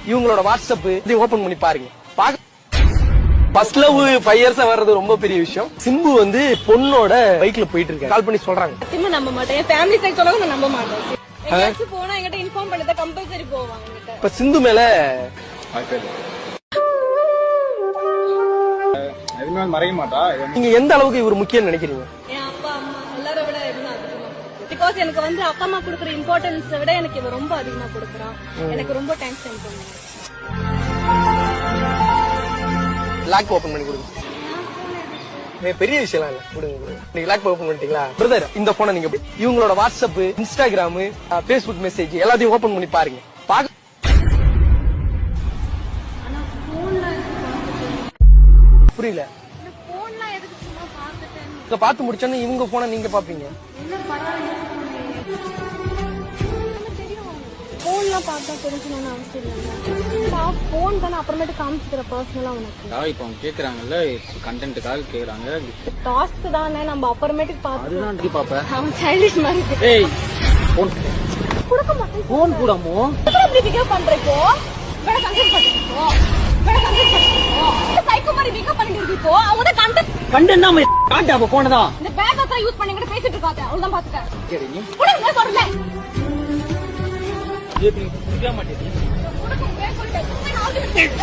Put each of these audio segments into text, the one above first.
இவங்களோட வாட்ஸ்அப் இதை ஓபன் பண்ணி பாருங்க. ஃபர்ஸ்ட் லவ் 5 இயர்ஸ் வர்றது ரொம்ப பெரிய விஷயம். சிம்பு வந்து பொண்ணோட பைக்ல போயிட்டு இருக்காங்க. கால் பண்ணி சொல்றாங்க. சத்தியமா நம்ப மாட்டேன். என் ஃபேமிலி சைடு சொல்லுவாங்க, நான் நம்ப மாட்டேன். எங்கயாச்சும் போனா என்கிட்ட இன்ஃபார்ம் பண்ணத கம்பல்சரி போவாங்க என்கிட்ட. இப்ப சிந்து மேல எதுவுமே மறைக்க மாட்டா. நீங்க எந்த அளவுக்கு இவர் முக்கியம் நினைக்கிறீங்க? என் அப்பா அம்மா எல்லாரை விட இருந்தா அதிகமா. பிகாஸ் எனக்கு வந்து அப்பா அம்மா கொடுக்குற இம்பார்ட்டன்ஸை விட எனக்கு இவ ரொம்ப அதிகமா கொடுக்குறான். எனக்கு ரொம்ப டைம் ஸ்பெண்ட் பண்ணுவேன். லாக் ஓபன் பண்ணி கொடுங்க. பெரிய விஷயம் இல்ல, கொடுங்க. நீங்க லாக் ஓபன் பண்ணிட்டீங்களா? பிரதர், இந்த போனை நீங்க இவங்களோட வாட்ஸ்அப், இன்ஸ்டாகிராம், பேஸ்புக் மெசேஜ் எல்லாத்தையும் ஓபன் பண்ணி பாருங்க. புரியல. பார்த்து முடிச்சோன்னு இவங்க போன நீங்க பாப்பீங்க. போன்லாம் பார்த்தா தெரிஞ்சுக்கணும்னு அவசியம் இல்லை. போன் தானே அப்புறமேட்டு காமிச்சுக்கிற பர்சனலா உனக்கு. இப்போ அவங்க கேக்குறாங்கல்ல, கண்டென்ட்டுக்காக கேக்குறாங்க. டாஸ்க் தானே, நம்ம அப்புறமேட்டுக்கு பார்த்து அதுதான் பாப்பேன். அவன் சைல்டிஷ் மாதிரி. ஏய் போன் கொடுக்க மாட்டேன். போன் கூடமோ எப்படி பிகேவ் பண்றப்போ வேற கண்டென்ட் பண்ணிக்கோ, வேற கண்டென்ட் பண்ணிக்கோ. இந்த சைக்கோ மாதிரி பிகேவ் பண்ணிட்டு இருக்கோ. அவங்க கண்டென்ட் நாம காட்ட அப்ப போனதா. இந்த பேக் அக்கா யூஸ் பண்ணி கிட்ட பேசிட்டு இருக்காத. அவ்வளவுதான் பாத்துக்க. சரி நீ புடிங்க சொல்றல. ஏய் புரிய மாட்டேங்குது. புடிங்க பேச சொல்லிட்டேன். சும்மா ஆர்கியூமென்ட்.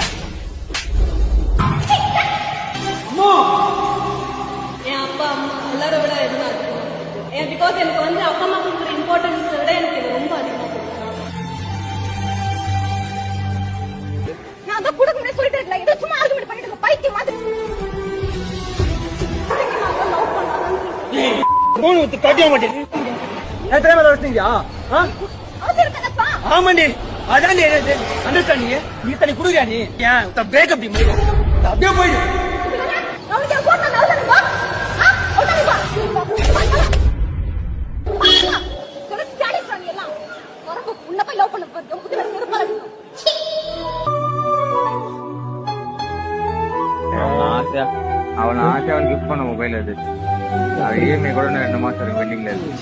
அம்மா என் அப்பா அம்மா எல்லாரை விட இருந்தா அதிகமா. ஏன் பிகாஸ் எனக்கு வந்து அப்பா அம்மா கொடுக்குற இம்பார்ட்டன்ஸை விட எனக்கு இது ரொம்ப அதிகமா கொடுக்குறாங்க. நான் அதை கொடுக்க முடியாது சொல்லிட்டு இருக்கல. இதை சும்மா ஆர்கியூமென்ட் பண்ணிட்டு இருக்க பைத்தியம் மாதிரி. போன் விட்டு கட்டிய மாட்டேங்குது. எத்தனை மேல வச்சிருக்கியா? ஆமாண்டி, அதான் அண்டர்ஸ்டாண்டிங். நீ தனி குடுறியா? நீ ஏன் பிரேக்கப் அப்படியே போயிடு. அவன் ஆசை அவன் கிஃப்ட் பண்ண மொபைல் அது. அது இஎம்ஐ கூட 2 மாசம் இருக்கு பெண்டிங்ல இருக்கு.